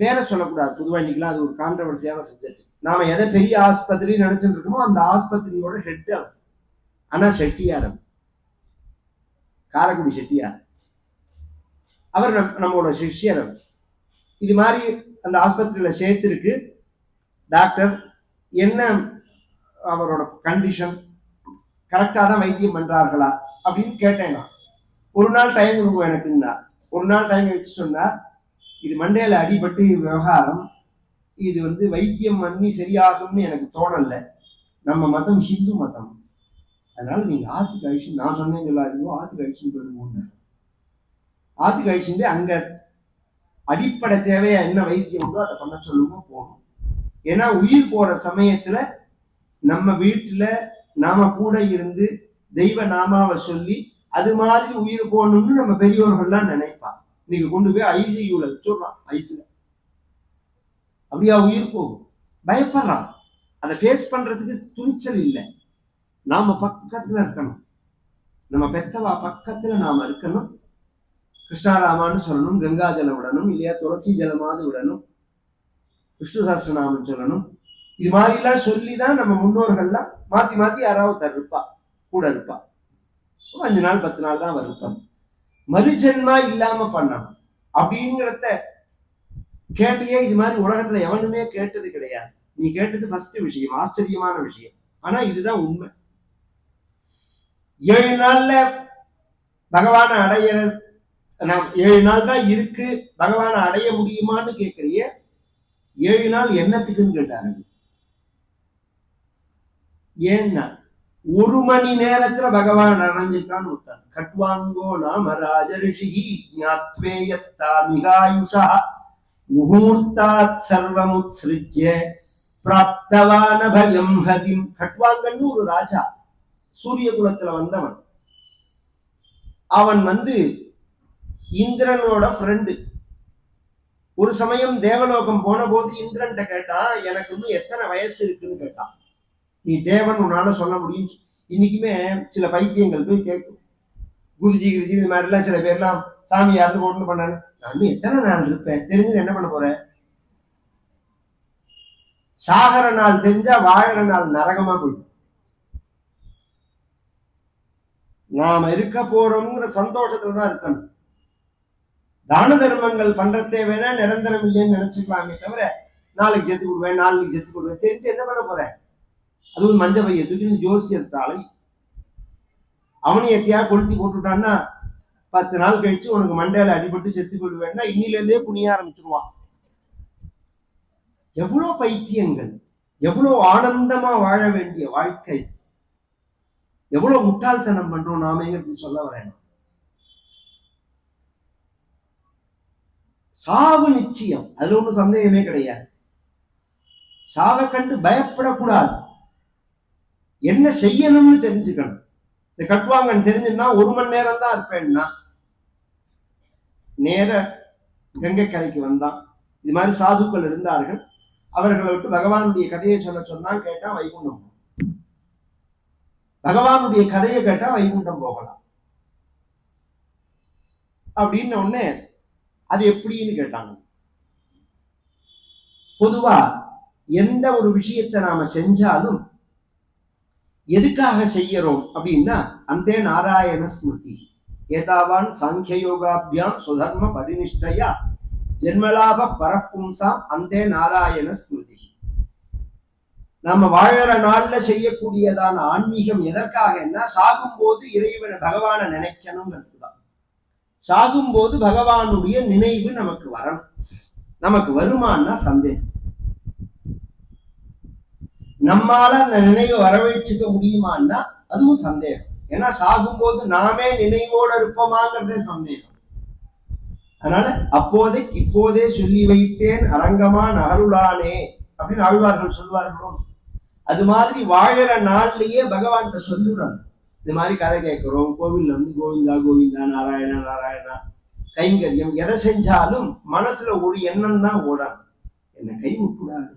பேரை சொல்லக்கூடாது பொதுவாக, இன்னைக்கெல்லாம் அது ஒரு கான்ட்ரவர்சியான சப்ஜெக்ட். நாம எதை பெரிய ஆஸ்பத்திரி நினைச்சுட்டு இருக்கோமோ அந்த ஆஸ்பத்திரியோட ஹெட் அவர். ஆனா செட்டியார், காரைக்குடி செட்டியார், அவர் நம்மளோட சிஷ்யர். இது மாதிரி அந்த ஆஸ்பத்திரியில சேர்த்திருக்கு. டாக்டர் என்ன அவரோட கண்டிஷன், கரெக்டா தான் வைத்தியம் பண்றார்களா அப்படின்னு கேட்டேன். நான் ஒரு நாள் டைம் கொடுக்கும் எனக்குன்னா, ஒரு நாள் டைம் வச்சு சொன்னார், இது மண்டையில அடிபட்டு விவகாரம், இது வைத்தியம் பண்ணி சரியாகும்னு எனக்கு தோணல. நம்ம மதம் ஹிந்து மதம், அதனால நீங்க ஆத்துக்கு அழிச்சு, நான் சொன்னேன் சொல்லாதீங்க, ஆத்துக்கு அழிச்சுன்னு போயிடுவோம். ஆத்துக்கு அழிச்சுட்டு அங்க அடிப்படை தேவையா என்ன வைத்தியம் உண்டோ அதை பண்ண சொல்லுங்க போகும். ஏன்னா உயிர் போற சமயத்துல நம்ம வீட்டுல நாம கூட இருந்து தெய்வ நாமாவை சொல்லி அது மாதிரி உயிர் போகணும்னு நம்ம பெரியோர்கள்லாம் நினைப்பா. நீங்க கொண்டு போய் ஐசியூல வச்சுடுறான், ஐசியூல அப்படியா உயிர் போகும், பயப்படுறான். அதை ஃபேஸ் பண்றதுக்கு துணிச்சல் இல்லை. நாம பக்கத்துல இருக்கணும், நம்ம பெத்தவா பக்கத்துல நாம இருக்கணும். கிருஷ்ணாராமான்னு சொல்லணும், கங்கா ஜலம் விடணும், இல்லையா துளசி ஜலமாவது விடணும், விஷ்ணு சஹஸ்ரநாமம் சொல்லணும். இது மாதிரிலாம் சொல்லிதான் நம்ம முன்னோர்கள்லாம் மாத்தி மாத்தி யாராவது இருப்பா, கூட இருப்பா. 5 நாள் 10 நாள் தான் வருப்பா. மறுஜென்மா இல்லாம பண்ணணும் அப்படிங்கிறத கேட்டையே இது மாதிரி உலகத்துல எவனுமே கேட்டது கிடையாது. நீ கேட்டது ஃபர்ஸ்ட் விஷயம், ஆச்சரியமான விஷயம். ஆனா இதுதான் உண்மை. 7 நாள்ல பகவானை அடைய, நாம் 7 நாள் தான் இருக்கு, பகவானை அடைய முடியுமான்னு கேட்கறிய. 7 நாள் என்னத்துக்குன்னு கேட்டாரு. ஏன்னா 1 மணி நேரத்துல பகவான் அடைஞ்சிருக்கான்னு ஒருத்தர். கட்வாங்கோ நாம ராஜரிஷி ஞாத்வேயத்தா மிகாயுஷா முகூர்த்தாத் சர்வமுத்ஸ்ருஜ்ய பிராப்தவான பயம் ஹதிம். கட்வாங்கன்னு ஒரு ராஜா, சூரிய குலத்துல வந்தவன். அவன் இந்திரனோட ஃப்ரெண்டு. ஒரு சமயம் தேவலோகம் போன போது இந்திரன்ட்ட கேட்டான், எனக்கு இன்னும் எத்தனை வயசு இருக்குன்னு கேட்டான். நீ தேவன், உன்னால சொல்ல முடியும். இன்னைக்குமே சில பைத்தியங்கள் போய் கேட்கும், குருஜி குருஜி இந்த மாதிரிலாம் சில பேர்லாம் சாமி யாருன்னு ஒண்ணு பண்ணாரு, நான் எத்தனை நாள் இருப்பேன், தெரிஞ்சு என்ன பண்ண போறேன்? சாகர நாள் தெரிஞ்சா வாழற நாள் நரகமா போயிடும். நாம இருக்க போறோம்ங்கிற சந்தோஷத்துலதான் இருக்கணும். தான தர்மங்கள் பண்றதே வேணா நிரந்தரம் இல்லைன்னு நினைச்சுக்கலாமே தவிர, நாளைக்கு செத்து கொடுவேன் நாளைக்கு செத்து கொடுவேன் தெரிஞ்சு என்ன பண்ண போறேன்? அதுவும் மஞ்ச பைய தூக்கி ஜோசியத்தாலை அவனை எத்தையா கொளுத்தி போட்டுட்டான்னா 10 நாள் கழிச்சு உனக்கு மண்டையில அடிபட்டு செத்து போடுவேன்னா இன்னில இருந்தே புனிய ஆரம்பிச்சிருவான். எவ்வளவு பைத்தியங்கள், எவ்வளவு ஆனந்தமா வாழ வேண்டிய வாழ்க்கை, எவ்வளவு முட்டாள்தனம் பண்றோம் நாமேங்கிறது சொல்ல வரேன். சாவு நிச்சயம், அதுல ஒன்றும் சந்தேகமே கிடையாது. சாவை கண்டு பயப்படக்கூடாது, என்ன செய்யணும்னு தெரிஞ்சுக்கணும். இந்த கட்வாங்கன்னு தெரிஞ்சுன்னா 1 மணி நேரம் தான் இருப்பேன்னா நேர கங்கை கரைக்கு வந்தான். இது மாதிரி சாதுக்கள் இருந்தார்கள், அவர்களை விட்டு பகவானுடைய கதையை சொன்னா கேட்டா வைகுண்டம், பகவானுடைய கதையை கேட்டா வைகுண்டம் போகலாம் அப்படின்னு உடனே அது எப்படின்னு கேட்டாங்க. பொதுவா எந்த ஒரு விஷயத்தை நாம செஞ்சாலும் எதுக்காக செய்யறோம் அப்படின்னா, அந்தே நாராயண ஸ்மிருதி ஏதாவான் சாங்கிய யோகாபியாம் சுதர்ம பரிநிஷ்டயா ஜென்மலாப பரப்பும்சாம் அந்தே நாராயண ஸ்மிருதி. நாம வாழற நாள்ல செய்யக்கூடியதான ஆன்மீகம் எதற்காகன்னா, சாகும் போது இறைவனை பகவானை நினைக்கணும்ங்கிறதுதான். சாகும் போது பகவானுடைய நினைவு நமக்கு வரணும். நமக்கு வருமானா சந்தேகம். நம்மால அந்த நினைவை வரவேற்றுக்க முடியுமான்னா அதுவும் சந்தேகம். ஏன்னா சாகும் போது நாமே நினைவோடு இருப்போமாங்கிறதே சந்தேகம். அதனால அப்போதைக்கு இப்போதே சொல்லி வைத்தேன் அரங்கமா நகருளானே அப்படின்னு ஆழ்வார்கள் சொல்வார்களோ, அது மாதிரி வாழற நாள்லயே பகவான்கிட்ட சொல்லுறாங்க. இந்த மாதிரி கதை கேட்கிறோம், கோவில்ல கோவிந்தா கோவிந்தா நாராயணா நாராயணா கைங்கரியம் எதை செஞ்சாலும் மனசுல ஒரு எண்ணம் தான் ஓடணும், என்ன கை விட்டுடாது.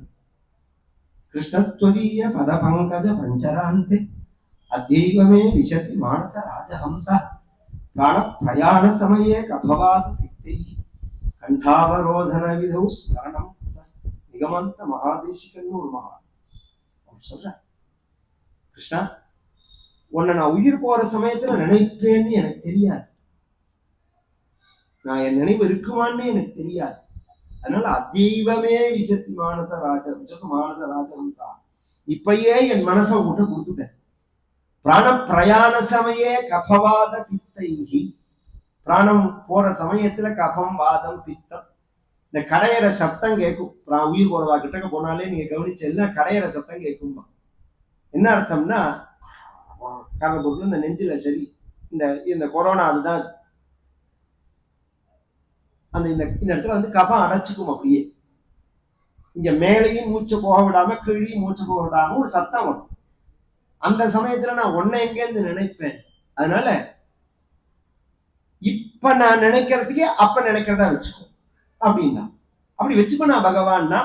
கிருஷ்ணத்வதீய பதபங்கஜ பஞ்சராந்தே அத்தெய்வமே விசதி மானச ராஜஹம்ச பிராண பிரயாண சமயே கபவாத பித்தை கண்டாவரோதன விதௌ ஸ்மரணம் நிகமந்த மகாதேசிகன்னு ஒரு மகா அவர் சொல்ற, கிருஷ்ணா உன்னை நான் உயிர் போற சமயத்துல நினைப்பேன்னு எனக்கு தெரியாது, நான் என் நினைவு இருக்குமான்னு எனக்கு தெரியாது. அதனால அதெய்வமே விசத்தி மானச ராஜவம்சா. இப்பயே என் மனசை விட்டு கொடுத்துட்டேன். பிராண பிரயாண சமயே கபவாத பித்தைகி. பிராணம் போற சமயத்துல கபம் வாதம் பித்தம் இந்த கடையிற சத்தம் கேட்கும். உயிர் போறவா கிட்டக்க போனாலே நீங்க கவனிச்சா கடையிற சத்தம் கேட்கும்பா. என்ன அர்த்தம்னா காரணப்பொருள் இந்த நெஞ்சில சரி இந்த கொரோனா அதுதான். அந்த இந்த இடத்துல வந்து கபம் அடைச்சுக்கும். அப்படியே இங்க மேலையும் மூச்சு போக விடாம கீழையும் மூச்சு போக விடாம ஒரு சத்தம் வரும். அந்த சமயத்துல நான் ஒன்ன எங்கேருந்து நினைப்பேன். அதனால இப்ப நான் நினைக்கிறதுக்கே அப்ப நினைக்கிறதா வச்சுக்கோ அப்படின்னா அப்படி வச்சுக்கோ. நான் பகவான்னா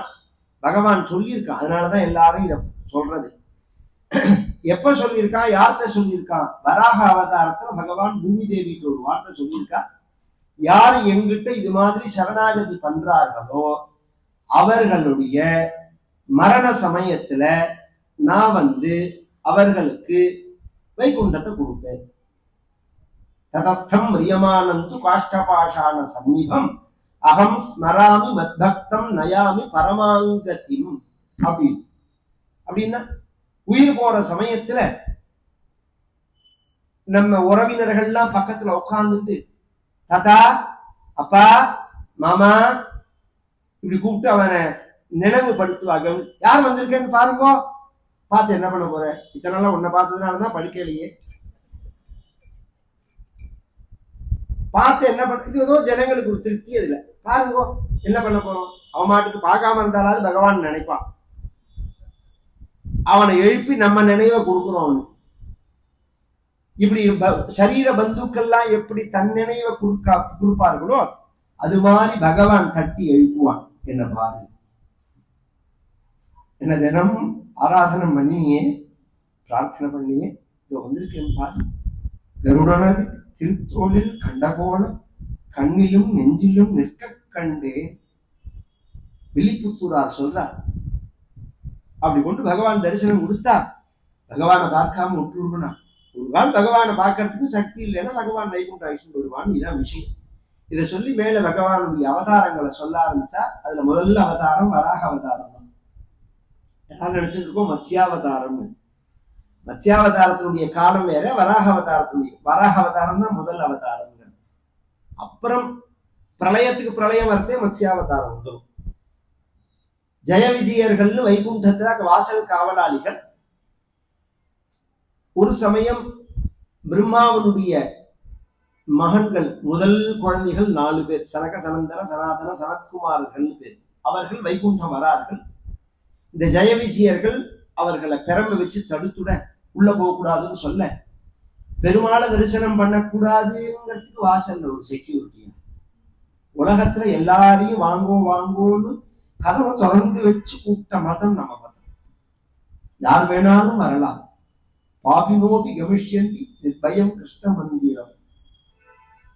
பகவான் சொல்லியிருக்கான். அதனாலதான் எல்லாரும் இத சொல்றது. எப்ப சொல்லியிருக்கா, யார்கிட்ட சொல்லியிருக்கா? வராக அவதாரத்துல பகவான் பூமி தேவிட்டு ஒரு வார்த்தை சொல்லியிருக்கா. யாரு எங்கிட்ட இது மாதிரி சரணாகதி பண்றார்களோ அவர்களுடைய மரண சமயத்துல நான் வந்து அவர்களுக்கு வைகுண்டத்தை கொடுப்பேன். ததஸ்தம் ரியமானந்து காஷ்டபாஷான சந்நிபம் அகம் ஸ்மராமி மத்பக்தம் நயாமி பரமாங்கதிம். அப்படின்னா உயிர் போற சமயத்துல நம்ம உறவினர்கள்லாம் பக்கத்துல உட்கார்ந்துட்டு தாத்தா அப்பா மாமா இப்படி கூப்பிட்டு அவனை நினைவுபடுத்துவாங்க. யார் வந்திருக்கேன்னு பாருங்க. பார்த்து என்ன பண்ண போற? இத்தனை நாளா உன்னை பார்த்ததுனாலதான் படிக்கலையே. பார்த்து என்ன பண்ண? இது ஏதோ ஜனங்களுக்கு ஒரு திருப்தி. அதுல பாருங்க என்ன பண்ண போறோம். அவன் மாட்டுக்கு பார்க்காம இருந்தாலாவது பகவான் நினைப்பான். அவனை எழுப்பி நம்ம நினைவை கொடுக்குறோம் அவனுக்கு. இப்படி சரீர பந்துக்கள்லாம் எப்படி தன் நினைவை கொடுப்பார்களோ அது மாதிரி பகவான் தட்டி எழுப்புவான். என்ன பாரு, என்ன தினம் ஆராதனம் பண்ணியே பிரார்த்தனை பண்ணியே இதோ வந்திருக்கேன் பாரு. கருடனது திருத்தோளில் கண்டகோளம் கண்ணிலும் நெஞ்சிலும் நிற்க கண்டே. வில்லிபுத்தூரார் சொல்றார். அப்படி கொண்டு பகவான் தரிசனம் கொடுத்தா பகவானை பார்க்காம விட்டுருக்கணும். ஒரு நாள் பகவானை பார்க்கறதுக்கு சக்தி இல்லைன்னா பகவான் வைகுண்ட ஐஷன் விடுவான். இதுதான் விஷயம். இதை சொல்லி மேல பகவானுடைய அவதாரங்களை சொல்ல ஆரம்பிச்சா அதுல முதல்ல அவதாரம் வராக அவதாரம் தான். எல்லாரும் நினைச்சிட்டு இருக்கோம் மத்ஸ்யாவதாரம். மத்ஸ்யாவதாரத்தினுடைய காலம் வேற, வராக அவதாரம் தான் முதல் அவதாரம். அப்புறம் பிரளயத்துக்கு பிரளயம் வரத்தே மத்ஸ்யாவதாரம் வந்துடும். ஜெய விஜயர்கள்னு வைகுண்டத்துல வாசல் காவலாளிகள். ஒரு சமயம் பிரம்மாவனுடைய மகன்கள் முதல் குழந்தைகள் 4 பேர், சனக சனந்தன சனாதன சனத்குமார்கள் பேர். அவர்கள் வைகுண்டம் வரார்கள். இந்த ஜெய விஜயர்கள் அவர்களை பெரம்ப வச்சு தடுத்துட உள்ள போகக்கூடாதுன்னு சொல்ல பெருமாளை தரிசனம் பண்ணக்கூடாதுங்கிறதுக்கு வாசல்ல ஒரு செக்யூரிட்டி. உலகத்துல எல்லாரையும் வாங்கோன்னு கதவை திறந்து வச்சு கூப்பிட்ட மதம் நம்ம மதம். யார் வேணாலும் வரலாம். பாபினோபி கமிஷ்யந்தி நிர்பயம் கிருஷ்ண மந்திரம்.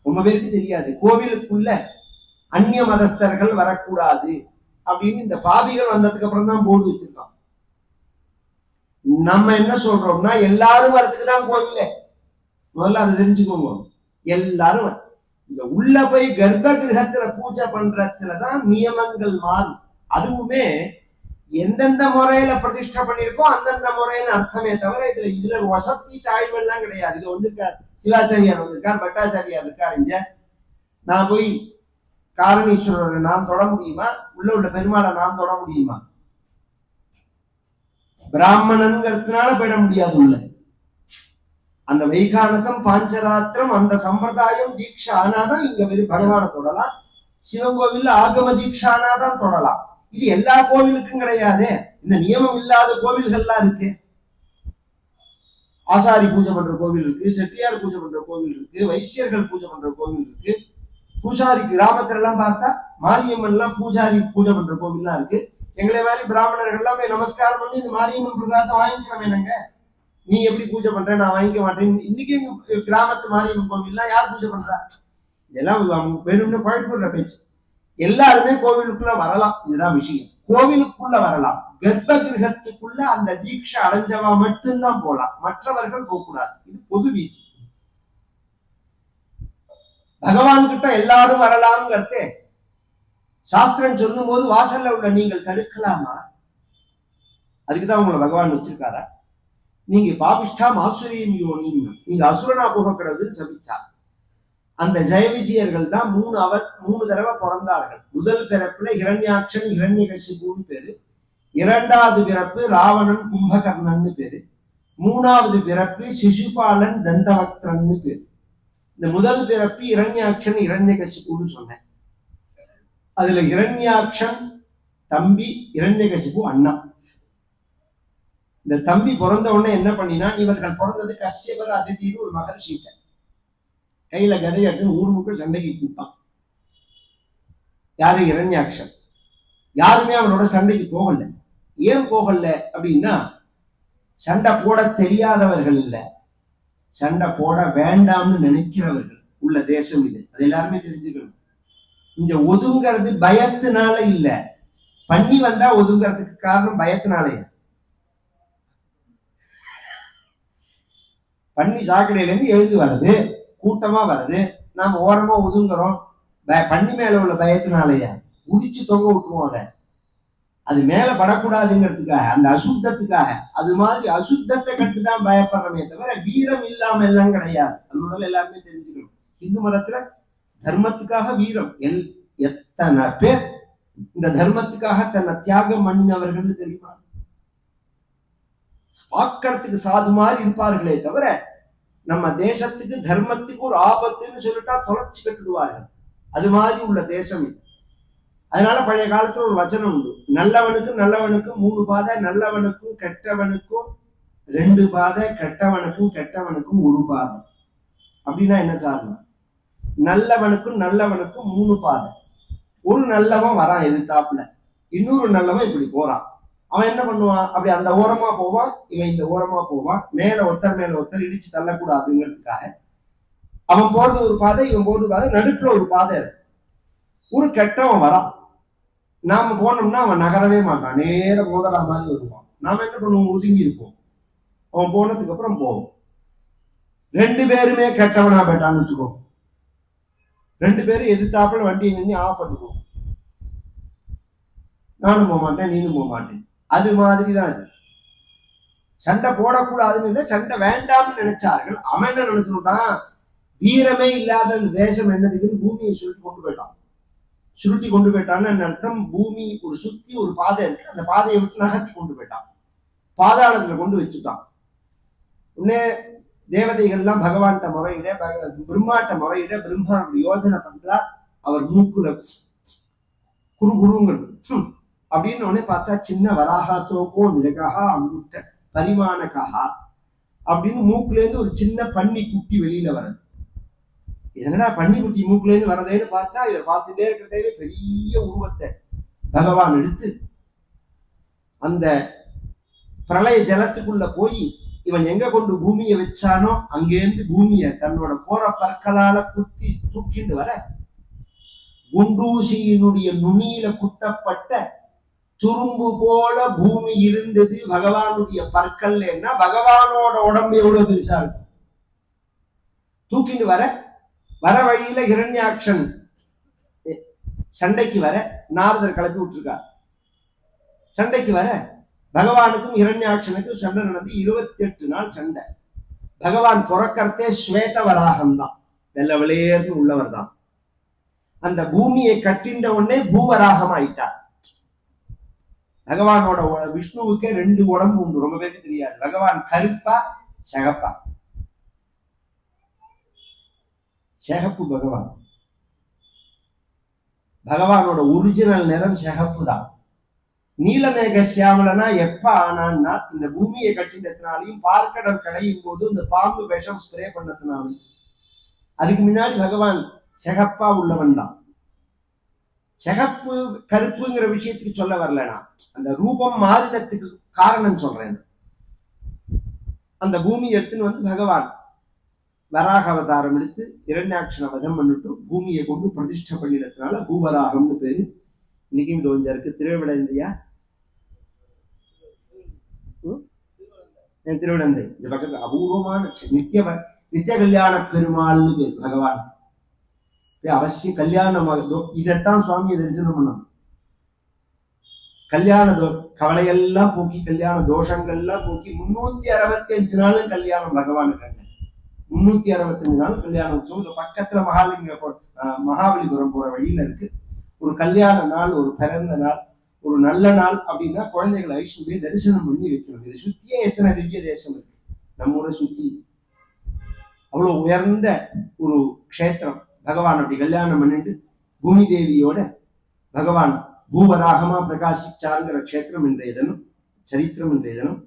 ரொம்ப பேருக்கு தெரியாது. கோவிலுக்குள்ள அந்நிய மதஸ்தர்கள் வரக்கூடாது அப்படின்னு இந்த பாபிகள் வந்ததுக்கு அப்புறம் தான் போர்டு வச்சிருக்கான். நம்ம என்ன சொல்றோம்னா எல்லாரும் வரதுக்கு தான் கோவில. முதல்ல அதை தெரிஞ்சுக்கோங்க. எல்லாரும் இந்த உள்ள போய் கர்ப்ப கிரகத்துல பூஜை பண்றதுலதான் நியமங்கள் மாறும். அதுவுமே எந்தெந்த முறையில பிரதிஷ்டை பண்ணிருக்கோ அந்தந்த முறைன்னு அர்த்தமே தவிர இதுல வசதி தாழ்வு எல்லாம் கிடையாது. இது வந்திருக்கார் சிவாச்சாரியார் வந்திருக்கார், பட்டாச்சாரியார் இருக்கார். இங்க நான் போய் காரணீஸ்வரரை நான் தொட முடியுமா? உள்ள பெருமாளை நான் தொட முடியுமா? பிராமணன்கிறதுனால போயிட முடியாது. உள்ள அந்த வைகானசம் பாஞ்சராத்திரம் அந்த சம்பிரதாயம் தீட்சை ஆனாதான் இங்க வெறும் பகவானை தொடலாம். சிவன் கோவில்ல ஆகம தீட்சை ஆனாதான் தொடலாம். இது எல்லா கோவிலுக்கும் கிடையாது. இந்த நியமம் இல்லாத கோவில்கள்லாம் இருக்கு. ஆசாரி பூஜை பண்ற கோவில் இருக்கு, செட்டியார் பூஜை பண்ற கோவில் இருக்கு, வைசியர்கள் பூஜை பண்ற கோவில் இருக்கு. பூசாரி கிராமத்துல எல்லாம் பார்த்தா மாரியம்மன் எல்லாம் பூஜாரி பூஜை பண்ற கோவில்லாம் இருக்கு. எங்களை மாதிரி பிராமணர்கள் எல்லாம் போய் நமஸ்காரம் பண்ணி இந்த மாரியம்மன் பிரசாதத்தை வாங்கிக்கிறோம். என்னங்க நீ எப்படி பூஜை பண்ற, நான் வாங்கிக்க மாட்டேன். இன்னைக்கு எங்க கிராமத்து மாரியம்மன் கோவில்லாம் யார் பூஜை பண்றா? இதெல்லாம் வெறும்னு குழப்பிடுற பேச்சு. எல்லாருமே கோவிலுக்குள்ள வரலாம். இதுதான் விஷயம். கோவிலுக்குள்ள வரலாம். கர்ப்ப கிரகத்துக்குள்ள அந்த தீட்சை அடைஞ்சவா மட்டும்தான் போலாம், மற்றவர்கள் போகக்கூடாது. இது பொது வீதி. பகவான் கிட்ட எல்லாரும் வரலாம்ங்கிறதே சாஸ்திரம் சொல்லும் போது வாசல்ல உள்ள நீங்கள் தடுக்கலாமா? அதுக்குதான் உங்களை பகவான் வச்சிருக்காரா? நீங்க பாபிஷ்டா ஆசுரியம் யோனின்னு நீங்க அசுரனா போக கிடவுதுன்னு சபிச்சார். அந்த ஜெய விஜயர்கள் தான் மூணு தடவை பிறந்தார்கள். முதல் பிறப்புல ஹிரண்யாட்சன் ஹிரண்யகசிபுன்னு பேரு, இரண்டாவது பிறப்பு ராவணன் கும்பகர்ணன்னு பேரு, மூணாவது பிறப்பு சிசுபாலன் தந்தவக்திரன்னு பேரு. இந்த முதல் பிறப்பு இரண்யாட்சன் இரண்யகசிபுன்னு சொன்னேன். அதுல இரண்யாட்சன் தம்பி, இரண்யகசிபு அண்ணா. இந்த தம்பி பிறந்த உடனே என்ன பண்ணினா, இவர்கள் பிறந்தது கஷ்யபர் அதிதின்னு ஒரு மகர்ஷிட்ட கையில கதை எடுத்து ஊர் மக்கள் சண்டைக்கு கூப்பிட்டான். யாரு? இரண்யாட்சன். யாருமே அவனோட சண்டைக்கு போகல. ஏன் போகல அப்படின்னா, சண்டை போட தெரியாதவர்கள் இல்ல, சண்டை போட வேண்டாம்னு நினைக்கிறவர்கள் உள்ள தேசம் இது. அது எல்லாருமே தெரிஞ்சுக்கணும். இங்க ஒதுங்கிறது பயத்தினால இல்ல. பண்ணி வந்தா ஒதுங்கிறதுக்கு காரணம் பயத்தினாலே. பண்ணி சாக்கடையில இருந்து எழுந்து வருது, கூட்டமா வருது, நாம ஓரமா ஒதுங்குறோம். பண்ணி மேல உள்ள பயத்தினாலயா? உதிச்சு தொங்க விட்டுருவோம். அதை அது மேல படக்கூடாதுங்கிறதுக்காக, அந்த அசுத்தத்துக்காக. அது மாதிரி அசுத்தத்தை கண்டுதான் பயப்படுறமே தவிர வீரம் இல்லாம எல்லாம் கிடையாது. அது முதல்ல எல்லாருமே தெரிஞ்சுக்கணும். இந்து மதத்துல தர்மத்துக்காக வீரம். எத்தனை பேர் இந்த தர்மத்துக்காக தன்னை தியாகம் பண்ணினவர்கள் தெரியுமா? பார்க்கறதுக்கு சாது மாதிரி இருப்பார்களே தவிர நம்ம தேசத்துக்கு தர்மத்துக்கு ஒரு ஆபத்துன்னு சொல்லிட்டா தொலைச்சு கட்டுடுவார்கள். அது மாதிரி உள்ள தேசம் இது. அதனால பழைய காலத்துல ஒரு வச்சனம் உண்டு, நல்லவனுக்கும் 3 பாதை, நல்லவனுக்கும் கெட்டவனுக்கும் 2 பாதை, கெட்டவனுக்கும் 1 பாதை. அப்படின்னா என்ன சார்னா, நல்லவனுக்கும் 3 பாதை. ஒரு நல்லவன் வரான் எதிர்த்தாப்புல, இன்னொரு நல்லவன் இப்படி போறான். அவன் என்ன பண்ணுவான்? அப்படி அந்த ஓரமா போவான், இவன் இந்த ஓரமா போவான். மேல ஒருத்தர் இடிச்சு தள்ளக்கூடாதுங்கிறதுக்காக அவன் போறது ஒரு பாதை, இவன் போறது பாதை, நடுப்புல ஒரு பாதை இருக்கு. ஒரு கெட்டவன் வரான், நாம போனோம்னா அவன் நகரவே மாட்டான், நேர மோதலா மாதிரி வருவான். நாம என்ன பண்ணுவோம்? ஒதுங்கி இருப்போம். அவன் போனதுக்கு அப்புறம் போவோம். 2 பேருமே கெட்டவனா போயிட்டான்னு வச்சுக்கோ, 2 பேரும் எதிர்த்தாப்புல வண்டியை நின்று ஆஃப் பண்ணிக்குவோம். நானும் போக மாட்டேன், நீனும் போக மாட்டேன். அது மாதிரிதான் இது. சண்டை போடக்கூடாதுன்னு சண்டை வேண்டாம்னு நினைச்சார்கள். அவன் என்ன நினைச்சுட்டான்? வீரமே இல்லாத அந்த தேசம் என்னதுன்னு பூமியை சுருட்டி கொண்டு போயிட்டான்னு அர்த்தம். பூமி ஒரு சுத்தி ஒரு பாதை இருக்கு, அந்த பாதையை விட்டு நகர்த்தி கொண்டு போயிட்டான், பாதாளத்துல கொண்டு வச்சுட்டான். உடனே தேவதைகள்லாம் பகவான்கிட்ட முறையிட, பிரம்மாட்ட முறையிட, பிரம்மா அப்படி யோசனை பண்றார். அவர் மூக்குல குறுங்குறுங்கிறது அப்படின்னு உடனே பார்த்தா, சின்ன வராகா தோக்கோ நிலகா அங்குட்ட பரிமாணகா அப்படின்னு மூக்குல இருந்து ஒரு சின்ன பன்னி குட்டி வெளியில வருது. என்னடா பன்னி குட்டி மூக்குல இருந்து வரதேன்னு பார்த்தா, இவர் பார்த்துட்டே இருக்கிறதே பெரிய உருவத்தை பகவான் எடுத்து அந்த பிரளய ஜலத்துக்குள்ள போய் இவன் எங்க கொண்டு பூமியை வச்சானோ அங்கேருந்து பூமியை தன்னோட கோர பற்களால குத்தி தூக்கிண்டு வர, குண்டூசியினுடைய நுனியில குத்தப்பட்ட துரும்பு போல பூமி இருந்தது பகவானுடைய பற்கள்னா, பகவானோட உடம்பு எவ்வளவு பெருசா இருக்கும். தூக்கிண்டு வர வழியில ஹிரண்யாட்சன் சண்டைக்கு வர, நாரதர் கிளப்பி விட்டுருக்கார். சண்டைக்கு வர பகவானுக்கும் ஹிரண்யாட்சனுக்கும் சண்டை நடந்து 28 நாள் சண்டை. பகவான் பிறக்கறதே ஸ்வேத வராகம் தான், வெள்ள வெளியேர்னு உள்ளவர் தான். அந்த பூமியை கட்டின்ற உடனே பூவராகம் ஆயிட்டார். பகவானோட விஷ்ணுவுக்கே 2 உடம்பு உண்டு, ரொம்ப பேருக்கு தெரியாது. பகவான் கருப்பா சிகப்பா? சிகப்பு பகவான். பகவானோட ஒரிஜினல் நிறம் சிகப்பு தான். நீலமேக சியாமலனா எப்ப ஆனான்னா, இந்த பூமியை கட்டினதுனாலையும் பார்க்கடல் கடையும் போது இந்த பாம்பு விஷம் ஸ்ப்ரே பண்ணதுனாலும். அதுக்கு முன்னாடி பகவான் சிகப்பா உள்ளவன் தான். சிகப்பு கருப்புங்கிற விஷயத்துக்கு சொல்ல வரலனா, அந்த ரூபம் மாறினத்துக்கு காரணம் சொல்றேன். அந்த பூமி எடுத்துன்னு வந்து பகவான் வராக அவதாரம் எடுத்து இரண்யாட்சண வதம் பண்ணிட்டு பூமியை கொண்டு பிரதிஷ்டை பண்ணினதுனால பூவராகம்னு பேரு. இன்னைக்கு இது கொஞ்சம் இருக்கு. திருவிடந்தையா? திருவிடந்தை இந்த பக்கத்துல அபூர்வமான நித்திய கல்யாண பெருமாள்னு பேர் பகவான். அவசியம் கல்யாணமாக இதைத்தான் சுவாமியை தரிசனம் பண்ணணும். கல்யாண கவலையெல்லாம் போக்கி, கல்யாண தோஷங்கள்லாம் போக்கி 365 நாளும் கல்யாணம் பகவானுக்கு. 365 நாள் கல்யாணம் உற்சவம். இந்த பக்கத்துல மகாபலிபுரம் போற வழியில இருக்கு. ஒரு கல்யாண நாள், ஒரு பிறந்த நாள், ஒரு நல்ல நாள் அப்படின்னா குழந்தைகளை ஐஸ்வர்ய தரிசனம் பண்ணி வைக்கணும். இது சுத்தியே எத்தனை திவ்ய தேசம் இருக்கு நம்ம ஊரை சுத்தி. அவ்வளவு உயர்ந்த ஒரு க்ஷேத்திரம். பகவான் அப்படி கல்யாணம் பண்ணிட்டு பூமி தேவியோட பகவான் பூவராகமா பிரகாசிச்சாருங்கிற க்ஷேத்திரம் இன்றைய தினம், சரித்திரம் இன்றைய தினம்.